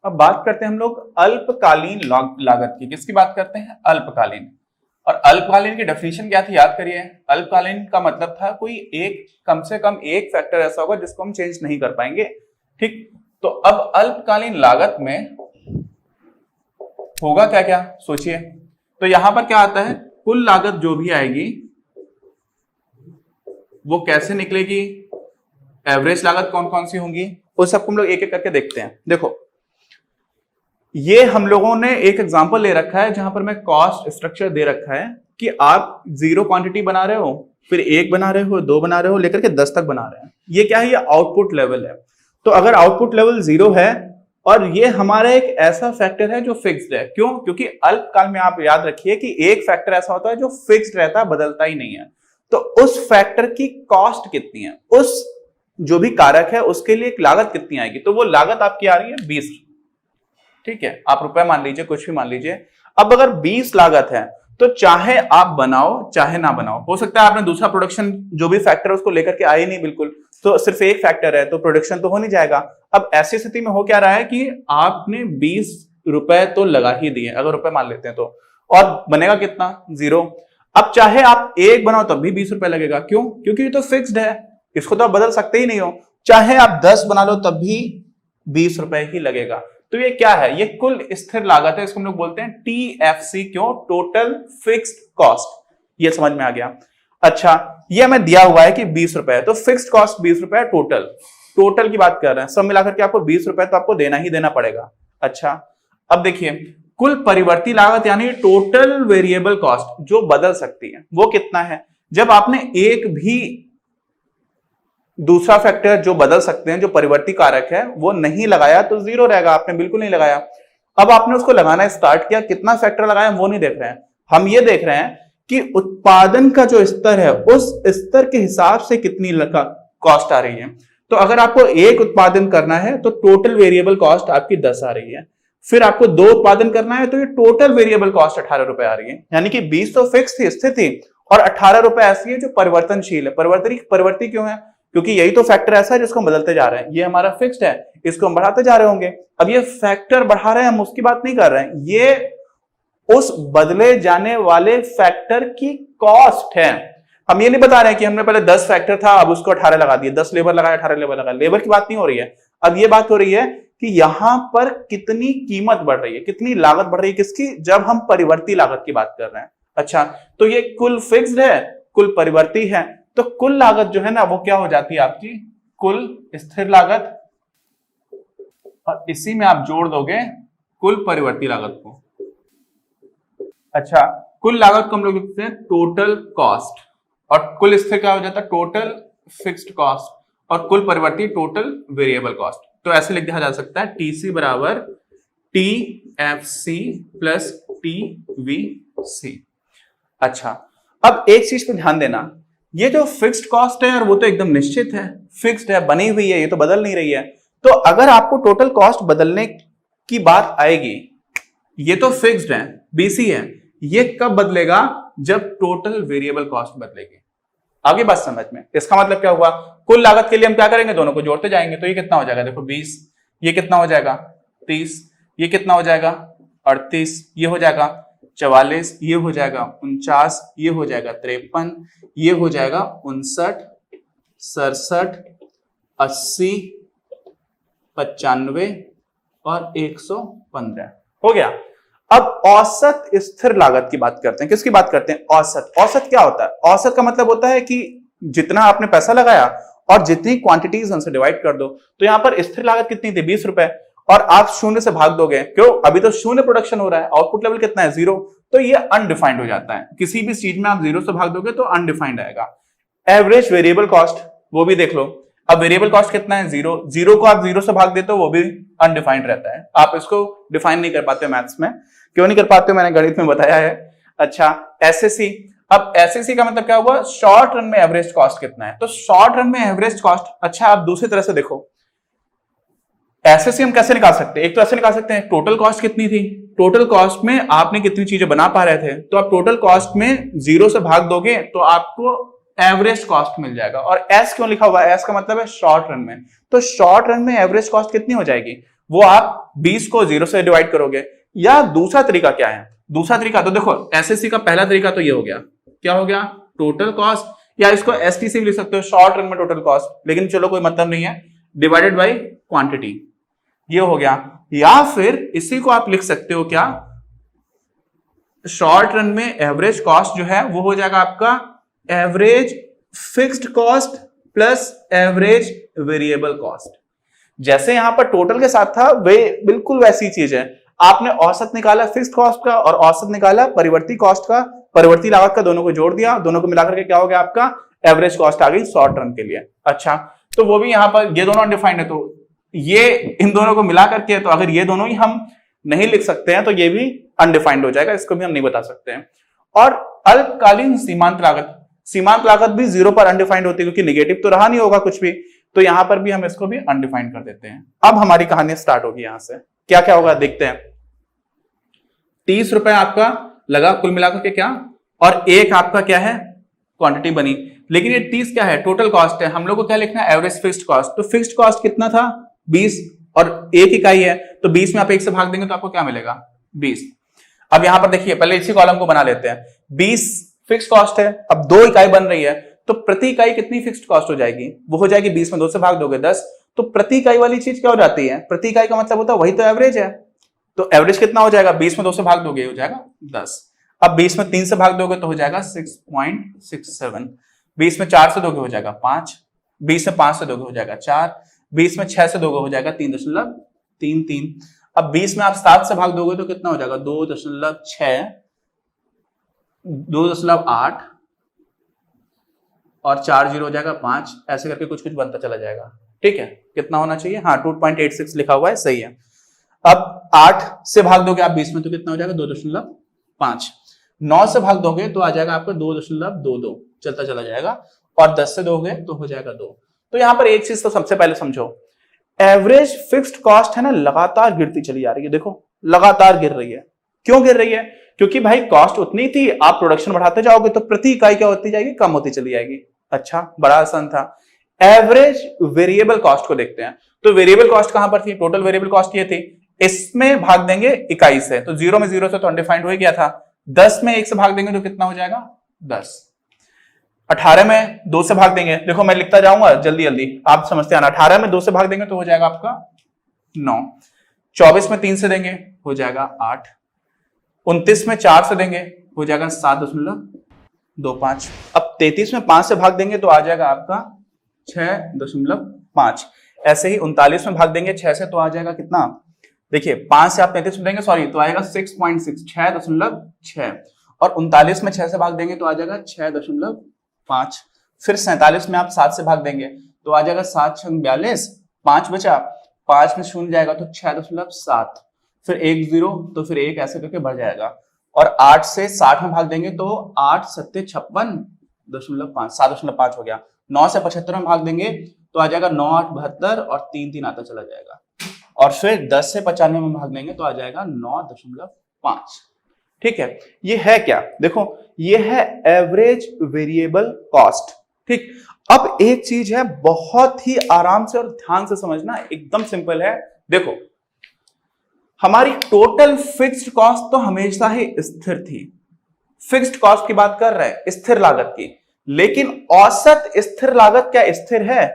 अब बात करते हैं हम लोग अल्पकालीन लागत की। किसकी बात करते हैं? अल्पकालीन। और अल्पकालीन की डेफिनेशन क्या थी याद करिए। अल्पकालीन का मतलब था कोई एक, कम से कम एक फैक्टर ऐसा होगा जिसको हम चेंज नहीं कर पाएंगे। ठीक, तो अब अल्पकालीन लागत में होगा क्या क्या सोचिए। तो यहां पर क्या आता है, कुल लागत जो भी आएगी वो कैसे निकलेगी, एवरेज लागत कौन कौन सी होंगी, उस सबको हम लोग एक एक करके देखते हैं। देखो, ये हम लोगों ने एक एग्जांपल ले रखा है जहां पर मैं कॉस्ट स्ट्रक्चर दे रखा है कि आप 0 क्वांटिटी बना रहे हो, फिर 1 बना रहे हो, 2 बना रहे हो, लेकर के 10 तक बना रहे हैं। ये क्या है? ये आउटपुट लेवल है। तो अगर आउटपुट लेवल 0 है और ये हमारा एक ऐसा फैक्टर है जो फिक्स्ड है। क्यों? क्योंकि अल्पकाल में आप याद रखिए कि एक फैक्टर ऐसा होता है जो फिक्स्ड रहता है, बदलता ही नहीं है। तो उस फैक्टर की कॉस्ट कितनी है, उस जो भी कारक है उसके लिए एक लागत कितनी आएगी, तो वो लागत आपकी आ रही है 20। ठीक है, आप रुपए मान लीजिए, कुछ भी मान लीजिए। अब अगर 20 लागत है तो चाहे आप बनाओ चाहे ना बनाओ, हो सकता है आपने दूसरा प्रोडक्शन जो भी फैक्टर है उसको लेकर के आए नहीं, बिल्कुल, तो सिर्फ एक फैक्टर है तो प्रोडक्शन तो हो नहीं जाएगा। अब ऐसी स्थिति में हो क्या रहा है कि आपने 20 रुपए तो लगा ही दिए, अगर रुपए मान लेते हैं तो, और बनेगा कितना? 0। अब चाहे आप 1 बनाओ तब भी 20 रुपए लगेगा। क्यों? क्योंकि ये तो फिक्स्ड है, इसको तो आप बदल सकते ही नहीं हो। चाहे आप 10 बना लो तब भी 20 रुपए ही लगेगा। तो ये क्या है? ये कुल स्थिर लागत है, इसको हम लोग बोलते हैं TFC। क्यों? Total fixed cost. ये समझ में आ गया? अच्छा, ये हमें दिया हुआ है कि 20 रुपए है, तो फिक्स्ड कॉस्ट 20 रुपए है, टोटल की बात कर रहे हैं, सब मिलाकर के आपको 20 रुपए तो आपको देना ही देना पड़ेगा। अच्छा, अब देखिए, कुल परिवर्ती लागत यानी टोटल वेरिएबल कॉस्ट जो बदल सकती है वो कितना है? जब आपने एक भी दूसरा फैक्टर जो बदल सकते हैं, जो परिवर्ती कारक है, वो नहीं लगाया तो 0 रहेगा, आपने बिल्कुल नहीं लगाया। अब आपने उसको लगाना स्टार्ट किया, कितना फैक्टर लगाया वो नहीं देख रहे हैं, हम ये देख रहे हैं कि उत्पादन का जो स्तर है उस स्तर के हिसाब से कितनी कॉस्ट आ रही है। तो अगर आपको 1 उत्पादन करना है तो टोटल वेरिएबल कॉस्ट आपकी 10 आ रही है, फिर आपको 2 उत्पादन करना है तो ये टोटल वेरिएबल कॉस्ट 18 रुपए आ रही है। यानी कि 20 तो फिक्स थी, स्थिर थी, और 18 रुपए ऐसी है जो परिवर्तनशील है। परिवर्ती क्यों है? क्योंकि यही तो फैक्टर ऐसा है जिसको हम बदलते जा रहे हैं। ये हमारा फिक्स्ड है, इसको हम बढ़ाते जा रहे होंगे। अब ये फैक्टर बढ़ा रहे हैं, हम उसकी बात नहीं कर रहे हैं, ये उस बदले जाने वाले फैक्टर की कॉस्ट है। हम ये नहीं बता रहे हैं कि हमने पहले 10 फैक्टर था अब उसको 18 लगा दिए, 10 लेबर लगाया 18 लेबर लगाया, लेबर की बात नहीं हो रही है। अब ये बात हो रही है कि यहां पर कितनी कीमत बढ़ रही है, कितनी लागत बढ़ रही है, किसकी? जब हम परिवर्ती लागत की बात कर रहे हैं। अच्छा, तो ये कुल फिक्स्ड है, कुल परिवर्ती है, तो कुल लागत जो है ना वो क्या हो जाती है आपकी? कुल स्थिर लागत, और इसी में आप जोड़ दोगे कुल परिवर्ती लागत को। अच्छा, कुल लागत को हम लोग लिखते हैं टोटल कॉस्ट, और कुल स्थिर क्या हो जाता है? टोटल फिक्स्ड कॉस्ट, और कुल परिवर्ती टोटल वेरिएबल कॉस्ट। तो ऐसे लिख दिया जा सकता है TC बराबर TFC प्लस TVC। अच्छा, अब एक चीज पे ध्यान देना, ये जो फिक्स्ड कॉस्ट है यार वो तो एकदम निश्चित है, फिक्स्ड है, बनी हुई है, ये तो बदल नहीं रही है। तो अगर आपको टोटल कॉस्ट बदलने की बात आएगी, ये तो फिक्स्ड है, BC है, ये कब बदलेगा? जब टोटल वेरिएबल कॉस्ट बदलेगी। आगे बात समझ में? इसका मतलब क्या हुआ? कुल लागत के लिए हम क्या करेंगे? दोनों को जोड़ते जाएंगे, तो ये कितना हो जाएगा? देखो 20, ये कितना हो जाएगा? 30, ये कितना हो जाएगा? 38, ये हो जाएगा 44, ये हो जाएगा 49, ये हो जाएगा 53, ये हो जाएगा 59, 67, 80, 95 और 115 हो गया। अब औसत स्थिर लागत की बात करते हैं। किसकी बात करते हैं? औसत। औसत क्या होता है? औसत का मतलब होता है कि जितना आपने पैसा लगाया और जितनी क्वांटिटीज उनसे डिवाइड कर दो। तो यहां पर स्थिर लागत कितनी थी? 20 रुपए, और आप 0 से भाग दोगे, क्यों? अभी तो 0 प्रोडक्शन हो रहा है, आउटपुट लेवल कितना है? 0, तो ये अनडिफाइंड हो जाता है। किसी भी चीज में आप 0 से भाग दोगे तो अनडिफाइंड आएगा। एवरेज वेरिएबल कॉस्ट, वो भी देख लो। अब वेरिएबल कॉस्ट कितना है? 0 को आप 0 से भाग देते हो, वो भी अनडिफाइंड रहता है। आप इसको डिफाइन नहीं कर पाते मैथ्स में। क्यों नहीं कर पाते हो? मैंने गणित में बताया है। अच्छा, एसएससी। अब एसएससी का मतलब क्या हुआ? शॉर्ट रन में एवरेज कॉस्ट कितना है? तो शॉर्ट रन में एवरेज कॉस्ट, अच्छा आप दूसरी तरह से देखो, एसएससी हम कैसे निकाल सकते हैं? एक तो ऐसे निकाल सकते हैं, टोटल कॉस्ट कितनी थी, टोटल कॉस्ट में आपने कितनी चीजें बना पा रहे थे, तो आप टोटल कॉस्ट में 0 से भाग दोगे तो आपको एवरेज कॉस्ट मिल जाएगा। और एस क्यों लिखा हुआ है? एस का मतलब है शॉर्ट रन में। तो शॉर्ट रन में एवरेज कॉस्ट कितनी हो जाएगी? वो आप 20 को 0 से डिवाइड करोगे। या दूसरा तरीका क्या है? दूसरा तरीका तो देखो, एसएससी का पहला तरीका तो ये हो गया, क्या हो गया? टोटल कॉस्ट, या इसको एसटीसी भी लिख सकते हो, शॉर्ट रन में टोटल कॉस्ट, लेकिन चलो कोई मतलब नहीं है, डिवाइडेड बाई क्वांटिटी, ये हो गया। या फिर इसी को आप लिख सकते हो क्या, शॉर्ट रन में एवरेज कॉस्ट जो है वो हो जाएगा आपका average fixed cost plus average variable cost. जैसे यहां पर टोटल के साथ था, वे बिल्कुल वैसी चीज है। आपने औसत निकाला फिक्स्ड कॉस्ट का और औसत निकाला परिवर्ती कॉस्ट का, परिवर्ती लागत का, दोनों को जोड़ दिया, दोनों को मिलाकर के क्या हो गया आपका एवरेज कॉस्ट आ गई शॉर्ट रन के लिए। अच्छा, तो वो भी यहां पर ये दोनों अनडिफाइंड है, तो ये इन दोनों को मिला करके, तो अगर ये दोनों ही हम नहीं लिख सकते हैं तो ये भी अनडिफाइंड हो जाएगा, इसको भी हम नहीं बता सकते हैं। और अल्पकालीन सीमांत लागत, सीमांत लागत भी 0 पर अनडिफाइंड होती है, क्योंकि निगेटिव तो रहा नहीं होगा कुछ भी, तो यहां पर भी हम इसको भी अनडिफाइंड कर देते हैं। अब हमारी कहानी स्टार्ट होगी, यहां से क्या क्या होगा देखते हैं। 30 रुपए आपका लगा कुल मिलाकर के, क्या, और एक आपका क्या है क्वांटिटी बनी, लेकिन ये 30 क्या है? टोटल कॉस्ट है। हम लोग को क्या लिखना है? Average fixed cost. तो फिक्स्ड कॉस्ट कितना था? 20, और एक इकाई है, तो 20 में आप 1 से भाग देंगे तो आपको क्या मिलेगा? 20। अब यहां पर देखिए, पहले इसी कॉलम को बना लेते हैं। 20 फिक्स कॉस्ट है, अब 2 इकाई बन रही है, तो प्रति इकाई कितनी फिक्स्ड कॉस्ट हो जाएगी? वो हो जाएगी 20 में 2 से भाग दोगे 10, तो प्रति इकाई वाली चीज क्या हो जाती है? प्रति इकाई का मतलब होता है वही तो एवरेज है। तो एवरेज कितना हो जाएगा? 20 में 2 से भाग दोगे हो जाएगा 10। अब 20 में 3 से भाग दोगे तो हो जाएगा 6.67। 20 में 4 से दोगे हो जाएगा 5, 20 में 5 से दोगे हो जाएगा 4, 20 में 6 से दोगे हो जाएगा 3.33। अब 20 में आप 7 से भाग दोगे तो कितना हो जाएगा? 2.6, 2.8 और 4 0 हो जाएगा 5, ऐसे करके कुछ कुछ बनता चला जाएगा। ठीक है, कितना होना चाहिए? हाँ, 2.86 लिखा हुआ है, सही है। अब 8 से भाग दोगे आप 20 में तो कितना हो जाएगा? 2.5। 9 से भाग दोगे तो आ जाएगा आपका 2.22, चलता चला जाएगा, और 10 से दोगे तो हो जाएगा 2। तो यहां पर एक चीज तो सबसे पहले समझो, एवरेज फिक्स्ड कॉस्ट है ना, लगातार गिरती चली जा रही है। देखो लगातार गिर रही है। क्यों गिर रही है? क्योंकि भाई कॉस्ट उतनी थी, आप प्रोडक्शन बढ़ाते जाओगे तो प्रति इकाई क्या होती जाएगी? कम होती चली जाएगी। अच्छा, बड़ा आसान था। एवरेज वेरिएबल कॉस्ट को देखते हैं। तो वेरिएबल कॉस्ट कहां पर थी? टोटल वेरिएबल कॉस्ट ये थी, इसमें भाग देंगे इकाई से, तो 0 में 0 से तो अनडिफाइंड हो गया था। 10 में 1 से भाग देंगे तो कितना हो जाएगा? 10। 18 में 2 से भाग देंगे, देखो मैं लिखता जाऊंगा जल्दी जल्दी, आप समझते आना। 18 में 2 से भाग देंगे तो हो जाएगा आपका 9। 24 में 3 से देंगे हो जाएगा 8। 29 में 4 से देंगे हो जाएगा 7.25। अब 33 में 5 से भाग देंगे तो आ जाएगा आपका 6.5। ऐसे ही 39 में भाग देंगे 6 से तो आ जाएगा कितना? देखिए 5 से आप 33 में देंगे सॉरी, तो आएगा 6.6। और 39 में 6 से भाग देंगे तो आ जाएगा 6.5। फिर 47 में आप 7 से भाग देंगे तो आ जाएगा 7 6 42, 5 बचा, 5 में 0 जाएगा तो 6.7, फिर 1 0, तो फिर 1 ऐसे करके बढ़ जाएगा। और 8 से 60 में भाग देंगे तो 8 7 56.5, 7.5 हो गया। 9 से 75 में भाग देंगे तो आ जाएगा 9 8 72 और 3 3 आता चला जाएगा। और फिर 10 से 95 में भाग देंगे तो आ जाएगा 9.5। ठीक है, ये है क्या? देखो ये है एवरेज वेरिएबल कॉस्ट। ठीक, अब एक चीज है बहुत ही आराम से और ध्यान से समझना, एकदम सिंपल है। देखो हमारी टोटल फिक्स्ड कॉस्ट तो हमेशा ही स्थिर थी। फिक्स्ड कॉस्ट की बात कर रहे हैं, स्थिर लागत की, लेकिन औसत स्थिर लागत क्या स्थिर है?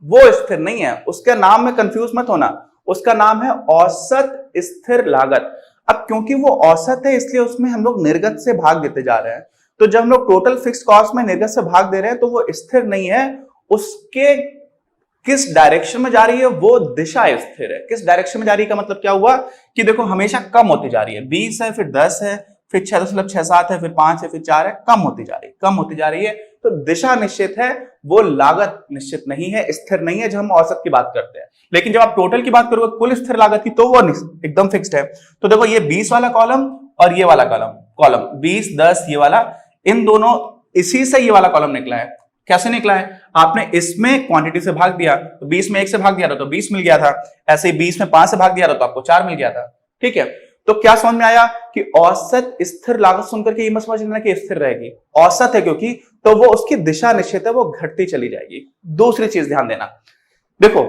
वो स्थिर नहीं है, उसके नाम में कंफ्यूज मत होना, उसका नाम है औसत स्थिर लागत। अब क्योंकि वो औसत है इसलिए उसमें हम लोग निर्गत से भाग देते जा रहे हैं। तो जब हम लोग टोटल फिक्स्ड कॉस्ट में निर्गत से भाग दे रहे हैं तो वो स्थिर नहीं है, उसके किस डायरेक्शन में जा रही है वो दिशा स्थिर है। किस डायरेक्शन में जा रही है का मतलब क्या हुआ कि देखो हमेशा कम होती जा रही है। 20 है, फिर 10 है, फिर 6.67 है, फिर 5 है, फिर 4 है, कम होती जा रही है, कम होती जा रही है। तो दिशा निश्चित है, वो लागत निश्चित नहीं है, स्थिर नहीं है जब हम औसत की बात करते हैं। लेकिन जब आप टोटल की बात करोगे कुल स्थिर लागत की तो वो एकदम फिक्स्ड है। तो देखो ये 20 वाला कॉलम और ये वाला कॉलम 20 10 ये वाला, इन दोनों इसी से ये वाला कॉलम निकला है। कैसे निकला है? आपने इसमें क्वांटिटी से भाग दिया तो 20 में 1 से भाग दिया था तो 20 मिल गया था, ऐसे ही 20 में 5 से भाग दिया था तो आपको 4 मिल गया था। ठीक है, तो क्या समझ में आया कि औसत स्थिर लागत सुनकर के ये मत समझ लेना कि स्थिर रहेगी, औसत है क्योंकि, तो वो उसकी दिशा निश्चित है, वो घटती चली जाएगी। दूसरी चीज ध्यान देना, देखो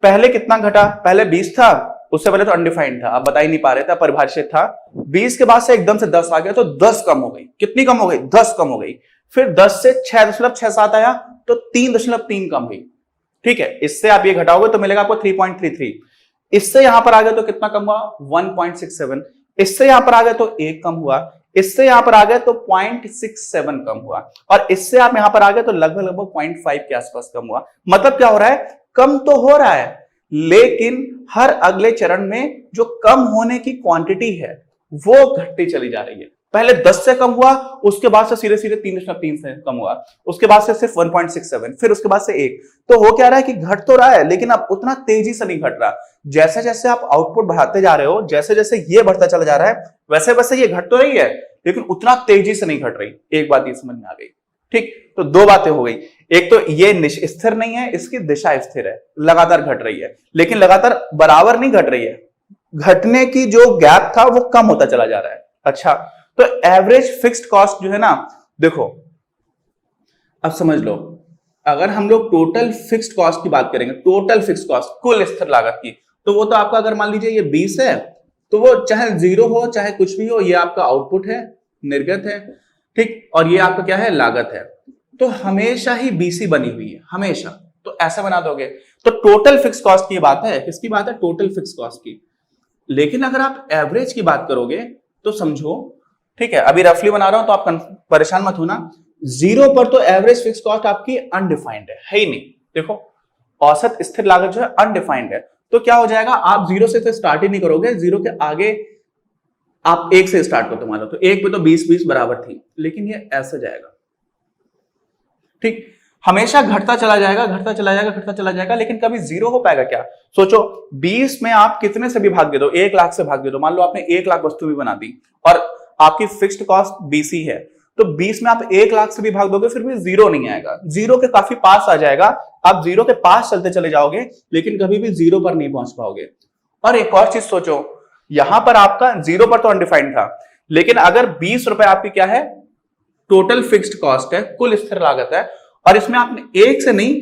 पहले कितना घटा, पहले 20 था, उससे पहले तो अनडिफाइंड था, आप बता ही नहीं पा रहे थे, परिभाषित था। 20 के बाद से एकदम से 10 आ गया तो 10 कम हो गई, कितनी कम हो गई? 10 कम हो गई। फिर 10 से 6.67 आया तो 3.3 कम हुई। ठीक है, इससे आप ये घटाओगे तो मिलेगा आपको 3.33। इससे यहां पर आ गए तो कितना कम हुआ? 1.67। इससे यहां पर आ गए तो 1 कम हुआ, इससे यहां पर आ गए तो 0.67 कम हुआ, और इससे आप यहां पर आ गए तो लगभग लगभग 0.5 के आसपास कम हुआ। मतलब क्या हो रहा है? कम तो हो रहा है, लेकिन हर अगले चरण में जो कम होने की क्वांटिटी है वो घटती चली जा रही है। पहले 10 से कम हुआ, उसके बाद से सीधे सीधे 3.3 से कम हुआ, उसके बाद से सिर्फ 1.67, फिर उसके बाद से 1। तो हो क्या रहा है कि घट तो रहा है, लेकिन अब उतना तेजी से नहीं घट रहा। जैसे जैसे आप आउटपुट बढ़ाते जा रहे हो, जैसे जैसे ये बढ़ता चला जा रहा है, वैसे वैसे ये घट तो रही है, लेकिन उतना तेजी से नहीं घट रही। एक बात ये समझ में आ गई। ठीक, तो दो बातें हो गई। एक तो ये स्थिर नहीं है, इसकी दिशा स्थिर है, लगातार घट रही है, लेकिन लगातार बराबर नहीं घट रही है, घटने की जो गैप था वो कम होता चला जा रहा है। अच्छा, तो एवरेज फिक्स्ड कॉस्ट जो है ना, देखो अब समझ लो, अगर हम लोग टोटल फिक्स्ड कॉस्ट की बात करेंगे, टोटल फिक्स्ड कॉस्ट कुल स्थिर लागत की, तो वो तो आपका, अगर मान लीजिए ये 20 है, तो वो चाहे 0 हो चाहे कुछ भी हो, ये आपका आउटपुट है, निर्गत है। ठीक, और ये आपका क्या है? लागत है। तो हमेशा ही बीसी बनी हुई है, हमेशा। तो ऐसा बना दोगे तो टोटल फिक्स कॉस्ट की बात है। किसकी बात है? टोटल फिक्स कॉस्ट की। लेकिन अगर आप एवरेज की बात करोगे तो समझो, ठीक है, अभी रफली बना रहा हूं तो आप परेशान मत होना, 0 पर तो एवरेज फिक्स कॉस्ट आपकी अनडिफाइंड है ही नहीं। देखो औसत स्थिर लागत जो है अनडिफाइंड है, तो क्या हो जाएगा? आप 0 से स्टार्ट ही नहीं करोगे, 0 के आगे आप 1 से स्टार्ट करते मान लो, तो 1 पे तो 20 बराबर थी, लेकिन ये ऐसे जाएगा। ठीक, हमेशा घटता चला जाएगा, घटता चला जाएगा, घटता चला जाएगा, लेकिन कभी 0 हो पाएगा क्या? सोचो 20 में आप कितने से भी भाग दे दो, 1 लाख से भाग दे दो, मान लो आपने 1 लाख वस्तु भी बना दी और आपकी फिक्स्ड कॉस्ट 20 ही है, तो 20 में आप 1 लाख से भी भाग दोगे फिर भी 0 नहीं आएगा, 0 के काफी पास आ जाएगा। आप 0 के पास चलते चले जाओगे, लेकिन कभी भी 0 पर नहीं पहुंच पाओगे। और एक और चीज सोचो, यहां पर आपका 0 पर तो अनडिफाइंड था, लेकिन अगर 20 रुपए आपकी क्या है? टोटल फिक्स्ड कॉस्ट है, कुल स्थिर लागत है, और इसमें आपने 1 से नहीं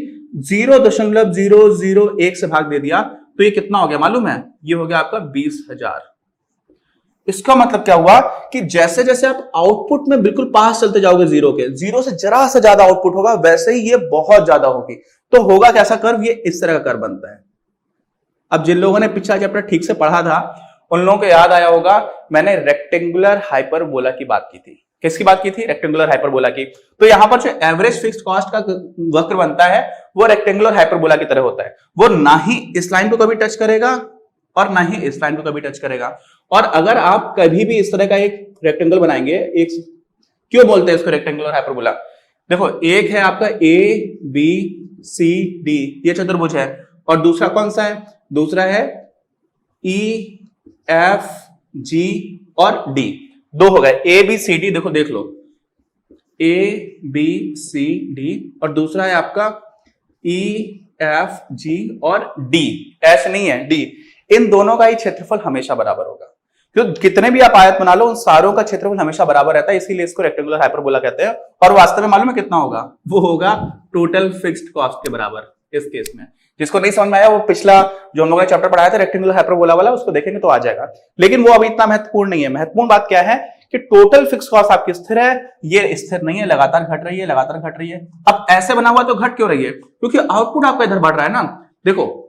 0.001 से भाग दे दिया, तो ये कितना हो गया मालूम है? ये हो गया आपका 20,000। इसका मतलब क्या हुआ कि जैसे जैसे आप आउटपुट में बिल्कुल पास चलते जाओगे 0 के, 0 से जरा सा ज्यादा आउटपुट होगा, वैसे ही ये बहुत ज्यादा होगी। तो होगा कैसा कर्व? ये इस तरह का कर्व बनता है। अब जिन लोगों ने पिछला चैप्टर ठीक से पढ़ा था, उन लोगों को याद आया होगा, मैंने रेक्टेंगुलर हाइपरबोला की बात की थी। किसकी बात की थी? रेक्टेंगुलर हाइपरबोला की। तो यहां पर जो एवरेज फिक्स्ड कॉस्ट का वक्र बनता है वो रेक्टेंगुलर हाइपरबोला की तरह होता है। वो ना ही इस लाइन को कभी टच करेगा और ना ही इस लाइन को कभी टच करेगा। और अगर आप कभी भी इस तरह का एक रेक्टेंगल बनाएंगे, एक, क्यों बोलते हैं इसको रेक्टेंगुलर हाइपरबोला? देखो, एक है आपका ABCD, ये चतुर्भुज है, और दूसरा कौन सा है? दूसरा है EFG और D। दो हो गए, ABCD, देखो देख लो, ABCD, और दूसरा है आपका EFG और D, ऐसे नहीं है D। इन दोनों का ही क्षेत्रफल हमेशा बराबर होगा, क्योंकि कितने भी आप आयत बना लो, उन सारों का क्षेत्रफल हमेशा बराबर रहता है, इसीलिए इसको रेक्टेंगुलर हाइपरबोला कहते हैं। और वास्तव में मालूम है कितना होगा? वो होगा टोटल फिक्स्ड कॉस्ट के बराबर इस केस में। जिसको नहीं समझ में आया, वो पिछला जो हम लोगों ने चैप्टर पढ़ाया था रेक्टेंगुलर हाइपरबोला वाला, उसको देखेंगे तो आ जाएगा। लेकिन वो अभी इतना महत्वपूर्ण नहीं है। महत्वपूर्ण बात क्या है कि टोटल फिक्स कॉस्ट आपकी स्थिर है, ये स्थिर नहीं है, लगातार घट रही है, लगातार घट रही है। अब ऐसे बना हुआ तो घट क्यों रही है? क्योंकि आउटपुट आपका इधर बढ़ रहा है ना। देखो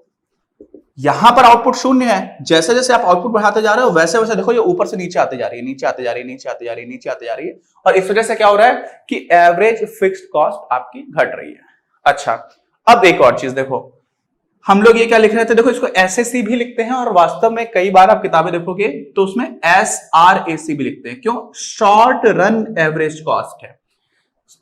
यहां पर आउटपुट 0 है, जैसे जैसे आप आउटपुट बढ़ाते जा रहे हो वैसे वैसे देखो ये ऊपर से नीचे आते जा रही है, नीचे आते जा रही है, नीचे आते जा रही है, नीचे आते जा रही है, और इस वजह से क्या हो रहा है कि एवरेज फिक्स्ड कॉस्ट आपकी घट रही है। अच्छा, अब एक और चीज देखो, हम लोग ये क्या लिख रहे थे? देखो, इसको SAC भी लिखते हैं, और वास्तव में कई बार आप किताबें देखोगे तो उसमें SRAC भी लिखते हैं। क्यों? शॉर्ट रन एवरेज कॉस्ट है।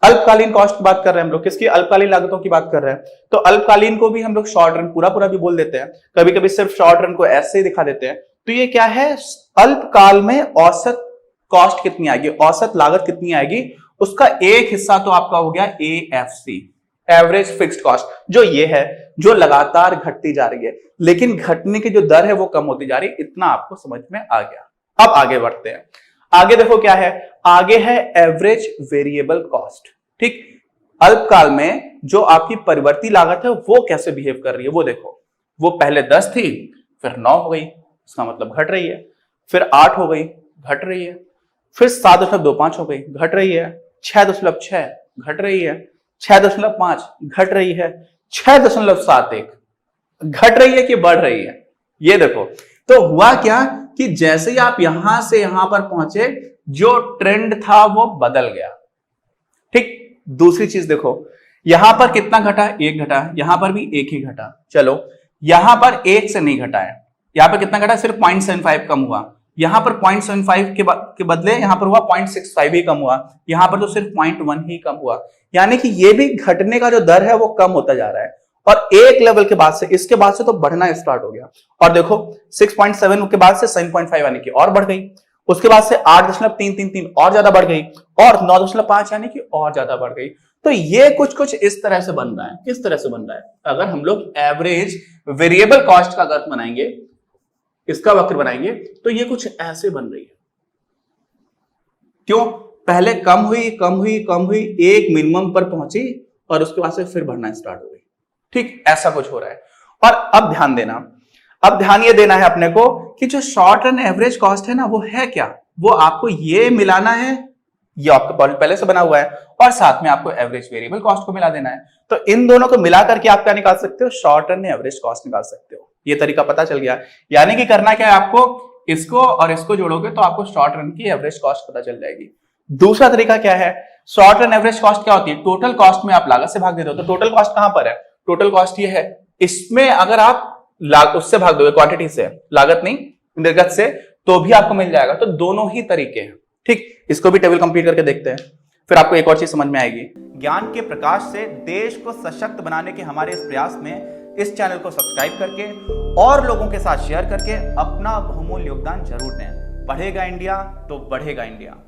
अल्पकालीन कॉस्ट की बात कर रहे हैं हम लोग, किसकी? अल्पकालीन लागतों की बात कर रहे हैं। तो अल्पकालीन को भी हम लोग शॉर्ट रन पूरा पूरा भी बोल देते हैं, कभी कभी सिर्फ शॉर्ट रन को ऐसे ही दिखा देते हैं। तो ये क्या है? अल्पकाल में औसत कॉस्ट कितनी आएगी, औसत लागत कितनी आएगी, उसका एक हिस्सा तो आपका हो गया AFC। एवरेज फिक्स्ड कॉस्ट जो ये है, जो लगातार घटती जा रही है, लेकिन घटने की जो दर है वो कम होती जा रही है। इतना आपको समझ में आ गया। अब आगे बढ़ते हैं। आगे देखो क्या है, आगे है एवरेज वेरिएबल कॉस्ट। ठीक, अल्पकाल में जो आपकी परिवर्ती लागत है वो कैसे बिहेव कर रही है वो देखो। वो पहले 10 थी, फिर 9 हो गई, इसका मतलब घट रही है। फिर 8 हो गई, घट रही है। फिर 7.25 हो गई, घट रही है। 6.6 घट रही है। 6.5 घट रही है। 6.71 घट रही है कि बढ़ रही है, ये देखो। तो हुआ क्या कि जैसे ही आप यहां से यहां पर पहुंचे, जो ट्रेंड था वो बदल गया। ठीक, दूसरी चीज देखो, यहां पर कितना घटा, 1 घटा, यहां पर भी 1 ही घटा। चलो, यहां पर 1 से नहीं घटा है, यहां पर कितना घटा, सिर्फ 0.75 कम हुआ। यहां पर 0.75 के बदले यहां पर हुआ 0.65 ही कम हुआ। यहां पर तो सिर्फ 0.1 ही कम हुआ। यानी कि ये भी घटने का जो दर है वो कम होता जा रहा है। और एक लेवल के बाद से, इसके बाद से तो बढ़ना स्टार्ट हो गया। और देखो 6.7 के बाद से 7.5 यानी कि और बढ़ गई। उसके बाद से 8.333 और ज्यादा बढ़ गई, और 9.5 यानी कि और ज्यादा बढ़ गई। तो ये कुछ इस तरह से बन रहा है। किस तरह से बन रहा है, अगर हम लोग एवरेज वेरिएबल कॉस्ट का वक्र बनाएंगे, इसका वक्र बनाएंगे, तो ये कुछ ऐसे बन रही है। क्यों, पहले कम हुई कम हुई कम हुई, एक मिनिमम पर पहुंची और उसके बाद से फिर बढ़ना स्टार्ट हो गई। ठीक, ऐसा कुछ हो रहा है। और अब ध्यान देना, अब ध्यान ये देना है अपने को कि जो शॉर्ट रन एवरेज कॉस्ट है ना, वो है क्या, वो आपको ये मिलाना है, ये आपका पहले से बना हुआ है, और साथ में आपको एवरेज वेरिएबल कॉस्ट को मिला देना है। तो इन दोनों को मिला करके आप क्या निकाल सकते हो, शॉर्ट रन एवरेज कॉस्ट निकाल सकते हो। ये तरीका पता चल गया। यानी कि करना क्या है आपको, इसको और इसको जोड़ोगे तो आपको शॉर्ट रन की एवरेज कॉस्ट पता चल जाएगी। दूसरा तरीका क्या है, शॉर्ट रन एवरेज कॉस्ट क्या होती है, टोटल कॉस्ट में आप लागत से भाग देते हो। तो टोटल कॉस्ट कहां पर है, टोटल कॉस्ट ये है, इसमें अगर आप उससे भाग दोगे, क्वांटिटी से, लागत नहीं निर्गत से, तो भी आपको मिल जाएगा। तो दोनों ही तरीके हैं। ठीक, इसको भी टेबल कंप्लीट करके देखते हैं, फिर आपको एक और चीज समझ में आएगी। ज्ञान के प्रकाश से देश को सशक्त बनाने के हमारे इस प्रयास में इस चैनल को सब्सक्राइब करके और लोगों के साथ शेयर करके अपना बहुमूल्य योगदान जरूर दें। बढ़ेगा इंडिया तो बढ़ेगा इंडिया।